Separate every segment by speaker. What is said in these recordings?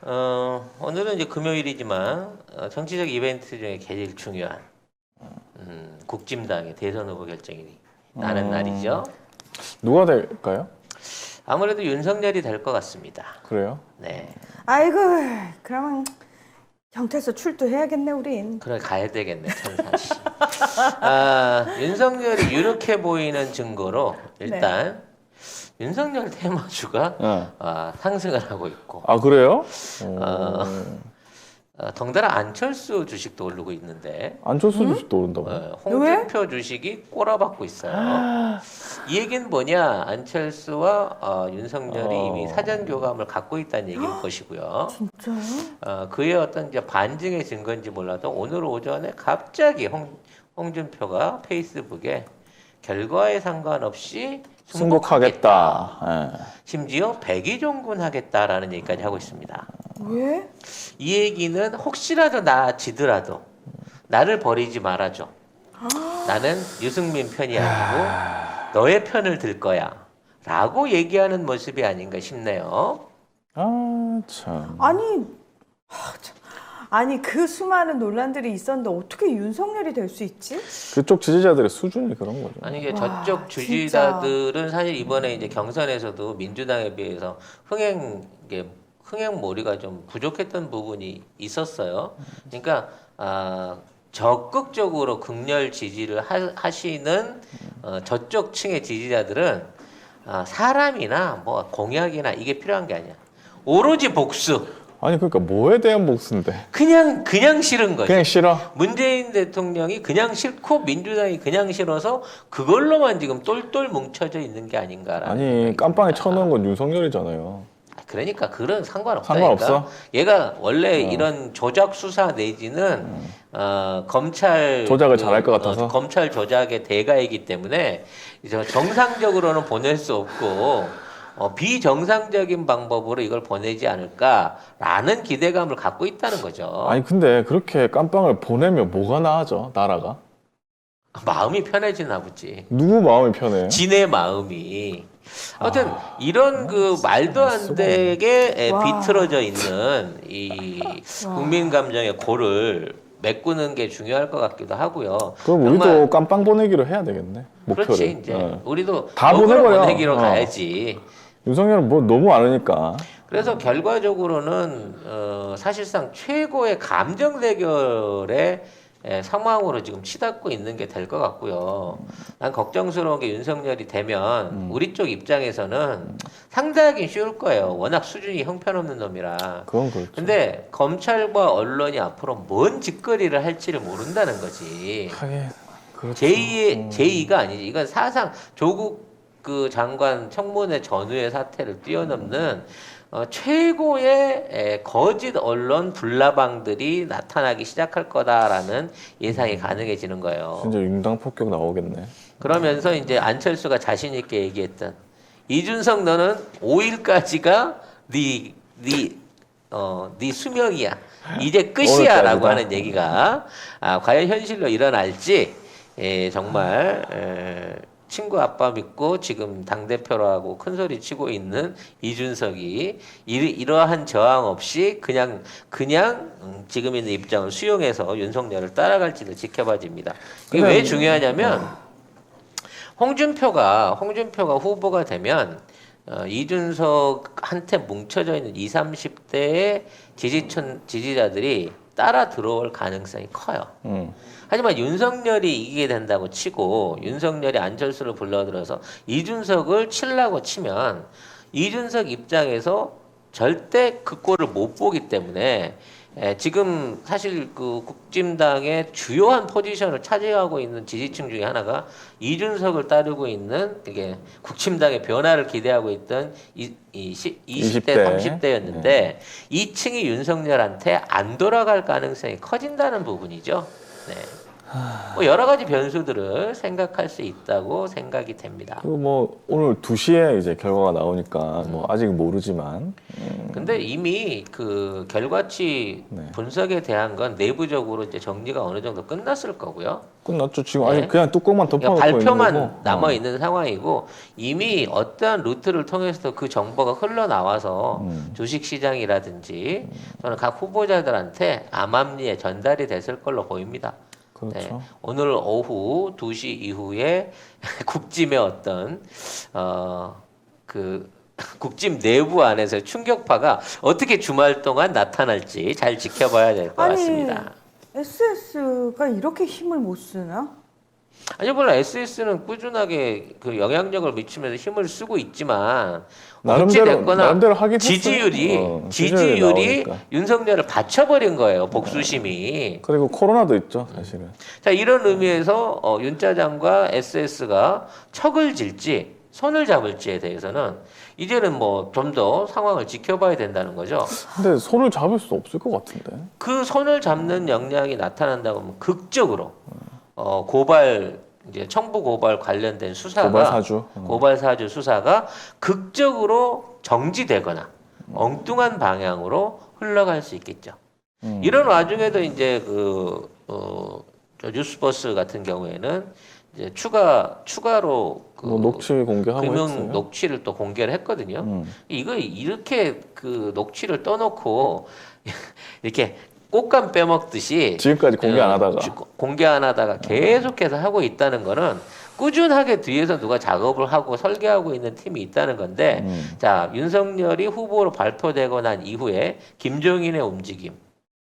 Speaker 1: 오늘은 이제 금요일이지만 정치적 이벤트 중에 제일 중요한 국진당의 대선 후보 결정이 나는 날이죠.
Speaker 2: 누가 될까요?
Speaker 1: 아무래도 윤석열이 될 것 같습니다.
Speaker 2: 그래요?
Speaker 1: 네.
Speaker 3: 아이고, 그러면 경찰서 출두해야겠네, 우린.
Speaker 1: 그래 가야 되겠네, 천사씨. 윤석열이 유력해 보이는 증거로 일단 윤석열 테마주가
Speaker 2: 네.
Speaker 1: 상승을 하고 있고
Speaker 2: 아 그래요?
Speaker 1: 덩달아 안철수 주식도 오르고 있는데
Speaker 2: 안철수 주식도 오른다고?
Speaker 1: 홍준표 주식이 꼬라박고 있어요. 이 얘기는 뭐냐? 안철수와 윤석열이 이미 사전 교감을 갖고 있다는 얘기일 것이고요.
Speaker 3: 진짜요?
Speaker 1: 그의 어떤 이제 반증의 증거인지 몰라도 오늘 오전에 갑자기 홍준표가 페이스북에 결과에 상관없이
Speaker 2: 승복하겠다. 예.
Speaker 1: 심지어 백의종군하겠다라는 얘기까지 하고 있습니다.
Speaker 3: 왜?
Speaker 1: 이 얘기는 혹시라도 나 지더라도 나를 버리지 말아줘. 나는 유승민 편이 아니고 너의 편을 들 거야. 라고 얘기하는 모습이 아닌가 싶네요.
Speaker 2: 아 참.
Speaker 3: 아니 그 수많은 논란들이 있었는데 어떻게 윤석열이 될 수 있지?
Speaker 2: 그쪽 지지자들의 수준이 그런 거죠.
Speaker 1: 아니 이게
Speaker 3: 와,
Speaker 1: 저쪽 주지자들은 사실 이번에 이제 경선에서도 민주당에 비해서 흥행몰이가 좀 부족했던 부분이 있었어요. 그러니까 적극적으로 극렬 지지를 하시는 저쪽 층의 지지자들은 사람이나 뭐 공약이나 이게 필요한 게 아니야. 오로지 복수.
Speaker 2: 아니 그러니까 뭐에 대한 복수인데?
Speaker 1: 그냥 싫은 거지.
Speaker 2: 그냥 싫어?
Speaker 1: 문재인 대통령이 그냥 싫고 민주당이 그냥 싫어서 그걸로만 지금 똘똘 뭉쳐져 있는 게 아닌가라는.
Speaker 2: 아니
Speaker 1: 생각이
Speaker 2: 깜빵에
Speaker 1: 듭니다.
Speaker 2: 쳐놓은 건 윤석열이잖아요.
Speaker 1: 그러니까 그런 상관없다니까.
Speaker 2: 상관없어?
Speaker 1: 얘가 원래 이런 조작 수사 내지는 검찰
Speaker 2: 조작을 잘할 것 같아서?
Speaker 1: 검찰 조작의 대가이기 때문에 이제 정상적으로는 보낼 수 없고 비정상적인 방법으로 이걸 보내지 않을까라는 기대감을 갖고 있다는 거죠.
Speaker 2: 아니 근데 그렇게 깜빵을 보내면 뭐가 나아져 나라가?
Speaker 1: 마음이 편해지나 보지.
Speaker 2: 누구 마음이 편해?
Speaker 1: 진의 마음이. 아무튼 이런 그 말도 안 되게
Speaker 3: 와.
Speaker 1: 비틀어져 있는 이 국민 감정의 골을 메꾸는 게 중요할 것 같기도 하고요.
Speaker 2: 그럼 우리도
Speaker 1: 정말
Speaker 2: 깜빵 보내기로 해야 되겠네. 목표를.
Speaker 1: 그렇지 이제
Speaker 2: 어.
Speaker 1: 우리도
Speaker 2: 다
Speaker 1: 역으로
Speaker 2: 보내버려.
Speaker 1: 보내기로
Speaker 2: 어.
Speaker 1: 가야지.
Speaker 2: 윤석열은 뭐 너무 많으니까.
Speaker 1: 그래서 결과적으로는 사실상 최고의 감정 대결의 상황으로 지금 치닫고 있는 게 될 것 같고요. 난 걱정스러운 게 윤석열이 되면 우리 쪽 입장에서는 상대하기 쉬울 거예요. 워낙 수준이 형편없는 놈이라.
Speaker 2: 그건 그렇죠.
Speaker 1: 근데 검찰과 언론이 앞으로 뭔 짓거리를 할지를 모른다는 거지.
Speaker 2: 하긴 그렇죠.
Speaker 1: 제2가 아니지. 이건 사상 조국 그 장관 청문회 전후의 사태를 뛰어넘는 최고의 거짓 언론 불나방들이 나타나기 시작할 거다라는 예상이 가능해지는 거예요.
Speaker 2: 진짜 융당 폭격 나오겠네.
Speaker 1: 그러면서 이제 안철수가 자신 있게 얘기했던 이준석 너는 5일까지가 네 수명이야. 이제 끝이야라고
Speaker 2: 오늘까지다.
Speaker 1: 하는 얘기가 과연 현실로 일어날지 정말 친구 아빠 믿고 지금 당대표라고 큰소리 치고 있는 이준석이 이러한 저항 없이 그냥 지금 있는 입장을 수용해서 윤석열을 따라갈지도 지켜봐집니다. 이게 왜 중요하냐면 홍준표가 후보가 되면 이준석한테 뭉쳐져 있는 20, 30대의 지지자들이 따라 들어올 가능성이 커요. 하지만 윤석열이 이기게 된다고 치고 윤석열이 안철수를 불러들여서 이준석을 치려고 치면 이준석 입장에서 절대 그 꼴을 못 보기 때문에 지금 사실 그 국진당의 주요한 포지션을 차지하고 있는 지지층 중에 하나가 이준석을 따르고 있는 이게 국진당의 변화를 기대하고 있던 20대, 30대였는데 이 층이 윤석열한테 안 돌아갈 가능성이 커진다는 부분이죠. 네. 뭐 여러 가지 변수들을 생각할 수 있다고 생각이 됩니다.
Speaker 2: 그리고 뭐 오늘 2시에 이제 결과가 나오니까 뭐 아직 모르지만
Speaker 1: 근데 이미 그 결과치
Speaker 2: 네.
Speaker 1: 분석에 대한 건 내부적으로 이제 정리가 어느 정도 끝났을 거고요.
Speaker 2: 끝났죠. 지금
Speaker 1: 네.
Speaker 2: 아직 그냥 뚜껑만 덮어놓고
Speaker 1: 그러니까
Speaker 2: 있는
Speaker 1: 발표만
Speaker 2: 거고.
Speaker 1: 남아 있는 상황이고 이미 어떠한 루트를 통해서 그 정보가 흘러나와서 주식 시장이라든지 또는 각 후보자들한테 암암리에 전달이 됐을 걸로 보입니다.
Speaker 2: 그렇죠.
Speaker 1: 네, 오늘 오후 2시 이후에 국짐의 어떤 그 국짐 내부 안에서 충격파가 어떻게 주말 동안 나타날지 잘 지켜봐야 될 것 같습니다.
Speaker 3: SS가 이렇게 힘을 못 쓰나?
Speaker 1: 아니 물론 SS는 꾸준하게 그 영향력을 미치면서 힘을 쓰고 있지만
Speaker 2: 나름대로 하긴
Speaker 1: 지지율이
Speaker 2: 했어요. 지지율이 나오니까.
Speaker 1: 윤석열을 받쳐버린 거예요. 복수심이.
Speaker 2: 그리고 코로나도 있죠, 사실은.
Speaker 1: 자 이런 의미에서 윤 차장과 SS가 척을 질지 손을 잡을지에 대해서는 이제는 뭐 좀 더 상황을 지켜봐야 된다는 거죠.
Speaker 2: 근데 손을 잡을 수 없을 것 같은데.
Speaker 1: 그 손을 잡는 역량이 나타난다고 하면 극적으로 고발 이제 청부 고발 관련된 수사가
Speaker 2: 고발 사주.
Speaker 1: 고발 사주 수사가 극적으로 정지되거나 엉뚱한 방향으로 흘러갈 수 있겠죠. 이런 와중에도 이제 저 뉴스버스 같은 경우에는 이제 추가로 그
Speaker 2: 뭐 녹취 공개하고
Speaker 1: 금융
Speaker 2: 했어요.
Speaker 1: 녹취를 또 공개를 했거든요. 이거 이렇게 그 녹취를 떠놓고 이렇게 꽃감 빼먹듯이
Speaker 2: 지금까지 공개 안 하다가.
Speaker 1: 공개 안 하다가 계속해서 하고 있다는 거는 꾸준하게 뒤에서 누가 작업을 하고 설계하고 있는 팀이 있다는 건데 자 윤석열이 후보로 발표되고 난 이후에 김종인의 움직임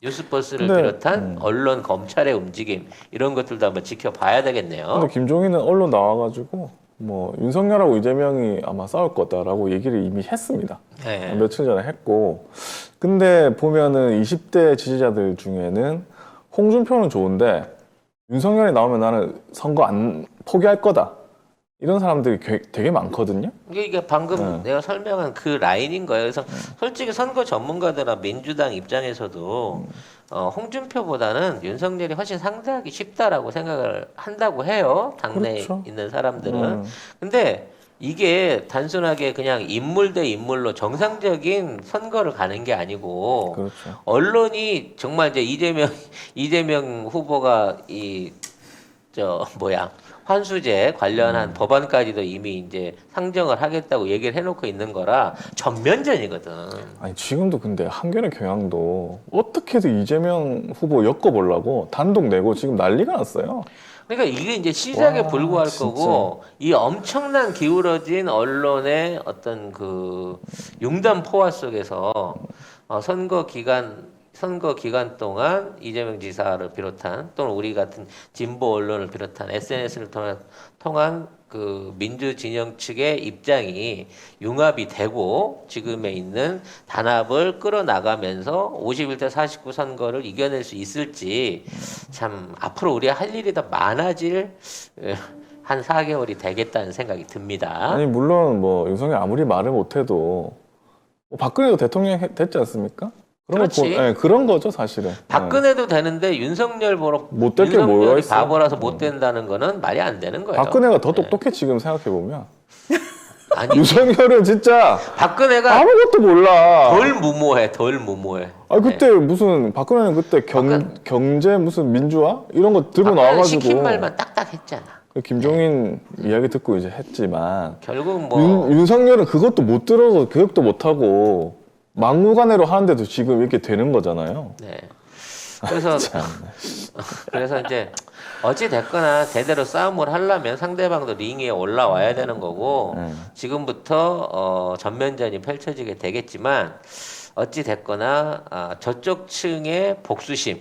Speaker 1: 뉴스버스를
Speaker 2: 근데,
Speaker 1: 비롯한 언론 검찰의 움직임 이런 것들도 한번 지켜봐야 되겠네요.
Speaker 2: 근데 김종인은 언론 나와가지고 뭐 윤석열하고 이재명이 아마 싸울 거다라고 얘기를 이미 했습니다.
Speaker 1: 네.
Speaker 2: 며칠 전에 했고. 근데 보면은 20대 지지자들 중에는 홍준표는 좋은데 윤석열이 나오면 나는 선거 안 포기할 거다. 이런 사람들이 되게 많거든요.
Speaker 1: 이게 방금 내가 설명한 그 라인인 거예요. 그래서 솔직히 선거 전문가들과 민주당 입장에서도 홍준표보다는 윤석열이 훨씬 상대하기 쉽다라고 생각을 한다고 해요. 당내에
Speaker 2: 그렇죠.
Speaker 1: 있는 사람들은. 근데 이게 단순하게 그냥 인물 대 인물로 정상적인 선거를 가는 게 아니고
Speaker 2: 그렇죠.
Speaker 1: 언론이 정말 이제 이재명 후보가 환수제 관련한 법안까지도 이미 이제 상정을 하겠다고 얘기를 해놓고 있는 거라 전면전이거든.
Speaker 2: 아니 지금도 근데 한겨레 경향도 어떻게든 이재명 후보 엮어보려고 단독 내고 지금 난리가 났어요.
Speaker 1: 그러니까 이게 이제 시작에
Speaker 2: 와,
Speaker 1: 불과할
Speaker 2: 진짜.
Speaker 1: 거고 이 엄청난 기울어진 언론의 어떤 그 융단 포화 속에서 선거 기간 동안 이재명 지사를 비롯한 또는 우리 같은 진보 언론을 비롯한 SNS를 통한 그 민주 진영 측의 입장이 융합이 되고 지금에 있는 단합을 끌어나가면서 51대 49 선거를 이겨낼 수 있을지 참 앞으로 우리가 할 일이 더 많아질 한 4개월이 되겠다는 생각이 듭니다.
Speaker 2: 아니 물론 뭐 윤석열 아무리 말을 못해도 뭐 박근혜도 대통령 됐지 않습니까?
Speaker 1: 그렇지.
Speaker 2: 그런 거죠 사실은.
Speaker 1: 박근혜도 되는데 윤석열 보러
Speaker 2: 못될게 뭐가
Speaker 1: 윤석열이
Speaker 2: 있어?
Speaker 1: 바보라서 못 된다는 거는 말이 안 되는 거예요.
Speaker 2: 박근혜가 더 똑똑해 지금 생각해 보면.
Speaker 1: 아니
Speaker 2: 윤석열은 진짜
Speaker 1: 박근혜가
Speaker 2: 아무것도 몰라.
Speaker 1: 덜 무모해.
Speaker 2: 아 그때 무슨 박근혜는 그때 경제 무슨 민주화 이런 거 들고 나와가지고
Speaker 1: 시킨 말만 딱딱 했잖아.
Speaker 2: 김종인 이야기 듣고 이제 했지만
Speaker 1: 결국 뭐
Speaker 2: 윤석열은 그것도 못 들어서 교육도 못 하고 막무가내로 하는데도 지금 이렇게 되는 거잖아요.
Speaker 1: 네. 그래서 이제 어찌 됐거나 제대로 싸움을 하려면 상대방도 링에 올라와야 되는 거고 지금부터 전면전이 펼쳐지게 되겠지만 어찌 됐거나 저쪽 층의 복수심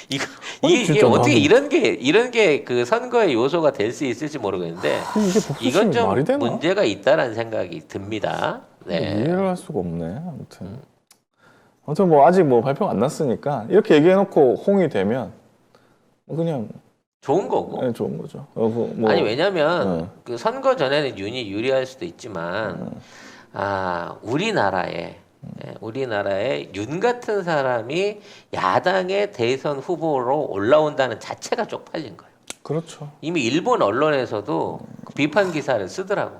Speaker 1: 이게
Speaker 2: 진짜
Speaker 1: 어떻게
Speaker 2: 나는-
Speaker 1: 이런 게 그 선거의 요소가 될 수 있을지 모르겠는데
Speaker 2: 이게 복수심이
Speaker 1: 이건 좀
Speaker 2: 말이 되나?
Speaker 1: 문제가 있다라는 생각이 듭니다. 네.
Speaker 2: 이해를 할 수가 없네. 아무튼 뭐 아직 뭐 발표가 안 났으니까 이렇게 얘기해놓고 홍이 되면 그냥
Speaker 1: 좋은 거고.
Speaker 2: 좋은 거죠. 뭐
Speaker 1: 아니 왜냐면 그 선거 전에는 윤이 유리할 수도 있지만 우리나라에 우리나라에 윤 같은 사람이 야당의 대선 후보로 올라온다는 자체가 쪽팔린 거예요.
Speaker 2: 그렇죠.
Speaker 1: 이미 일본 언론에서도 그 비판 기사를 쓰더라고.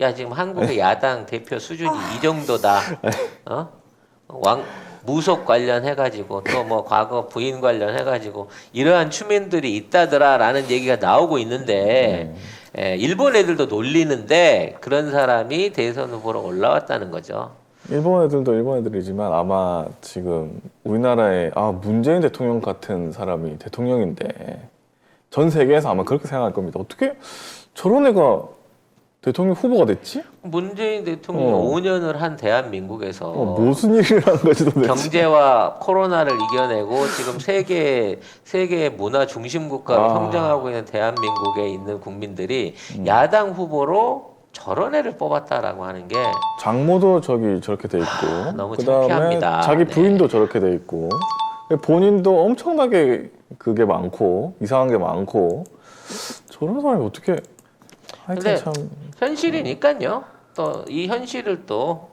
Speaker 1: 야, 지금 한국의 야당 대표 수준이 이 정도다. 무속 관련해가지고 또 뭐 과거 부인 관련해가지고 이러한 추민들이 있다더라라는 얘기가 나오고 있는데 일본 애들도 놀리는데 그런 사람이 대선 후보로 올라왔다는 거죠.
Speaker 2: 일본 애들도 일본 애들이지만 아마 지금 우리나라에 문재인 대통령 같은 사람이 대통령인데 전 세계에서 아마 그렇게 생각할 겁니다. 어떻게 저런 애가 대통령 후보가 됐지?
Speaker 1: 문재인 대통령이 5년을 한 대한민국에서
Speaker 2: 무슨 일을 한 거지 도대체?
Speaker 1: 경제와 코로나를 이겨내고 지금 세계 문화 중심 국가로 성장하고 있는 대한민국에 있는 국민들이 야당 후보로 저런 애를 뽑았다라고 하는 게
Speaker 2: 장모도 저렇게 돼 있고
Speaker 1: 너무
Speaker 2: 그다음에
Speaker 1: 창피합니다.
Speaker 2: 자기 부인도 저렇게 돼 있고 본인도 엄청나게 그게 많고 이상한 게 많고 저런 사람이 어떻게 하여튼
Speaker 1: 근데
Speaker 2: 참
Speaker 1: 현실이니까요. 또 이 현실을 또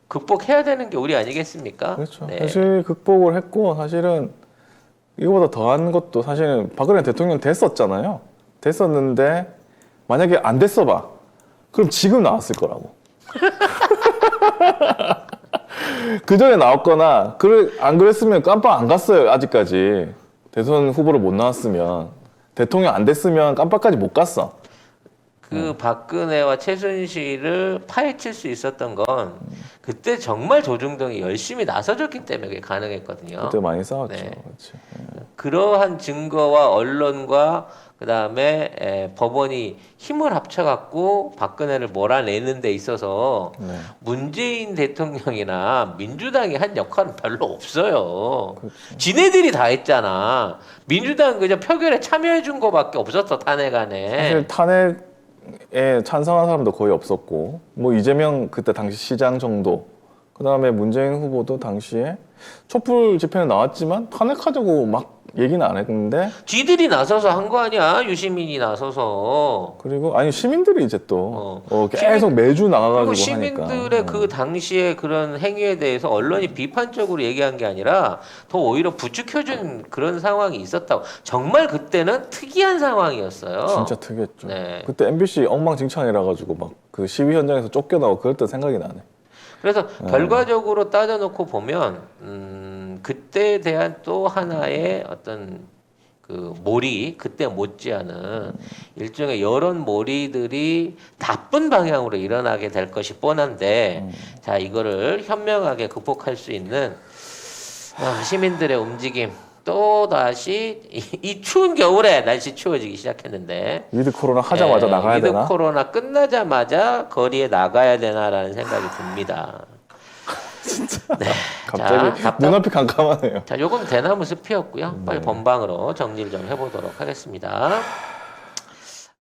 Speaker 1: 극복해야 되는 게 우리 아니겠습니까?
Speaker 2: 그렇죠.
Speaker 1: 네.
Speaker 2: 사실 극복을 했고 사실은 이거보다 더한 것도 사실은 박근혜 대통령 됐었잖아요. 됐었는데 만약에 안 됐어 봐. 그럼 지금 나왔을 거라고. 그 전에 나왔거나 안 그랬으면 깜빡 안 갔어요. 아직까지 대선 후보로 못 나왔으면 대통령 안 됐으면 깜빡까지 못 갔어.
Speaker 1: 그 박근혜와 최순실을 파헤칠 수 있었던 건 그때 정말 조중동이 열심히 나서줬기 때문에 그게 가능했거든요.
Speaker 2: 그때 많이 싸웠죠.
Speaker 1: 네.
Speaker 2: 그렇지.
Speaker 1: 그러한 증거와 언론과 그다음에 법원이 힘을 합쳐갖고 박근혜를 몰아내는 데 있어서
Speaker 2: 네.
Speaker 1: 문재인 대통령이나 민주당이 한 역할은 별로 없어요.
Speaker 2: 그렇죠.
Speaker 1: 지네들이 다 했잖아. 민주당 그냥 표결에 참여해 준 거밖에 없었어, 탄핵안에.
Speaker 2: 사실 탄핵에 찬성한 사람도 거의 없었고 뭐 이재명 그때 당시 시장 정도 그다음에 문재인 후보도 당시에 촛불 집회는 나왔지만 탄핵하자고 막 얘기는 안 했는데
Speaker 1: 지들이 나서서 한 거 아니야, 유시민이 나서서.
Speaker 2: 그리고 아니 시민들이 이제 또 계속
Speaker 1: 시민-
Speaker 2: 매주
Speaker 1: 그리고
Speaker 2: 나가가지고
Speaker 1: 시민들의
Speaker 2: 하니까
Speaker 1: 그 당시에 그런 행위에 대해서 언론이 비판적으로 얘기한 게 아니라 더 오히려 부추겨준 그런 상황이 있었다고. 정말 그때는 특이한 상황이었어요.
Speaker 2: 진짜 특이했죠.
Speaker 1: 네.
Speaker 2: 그때 MBC 엉망진창이라 가지고 막 그 시위 현장에서 쫓겨나고 그럴 때 생각이 나네.
Speaker 1: 그래서 결과적으로 따져놓고 보면 그때에 대한 또 하나의 어떤 그 몰이 그때 못지않은 일종의 여론 몰이들이 나쁜 방향으로 일어나게 될 것이 뻔한데 자 이거를 현명하게 극복할 수 있는 시민들의 움직임 또 다시 이 추운 겨울에 날씨 추워지기 시작했는데
Speaker 2: 위드 코로나 하자마자 나가야
Speaker 1: 위드
Speaker 2: 되나?
Speaker 1: 코로나 끝나자마자 거리에 나가야 되나라는 생각이 듭니다. 네.
Speaker 2: 갑자기
Speaker 1: 자,
Speaker 2: 눈앞이 깜깜하네요.
Speaker 1: 자, 요건 대나무 숲이었고요. 빨리 본방으로 정리를 좀 해보도록 하겠습니다.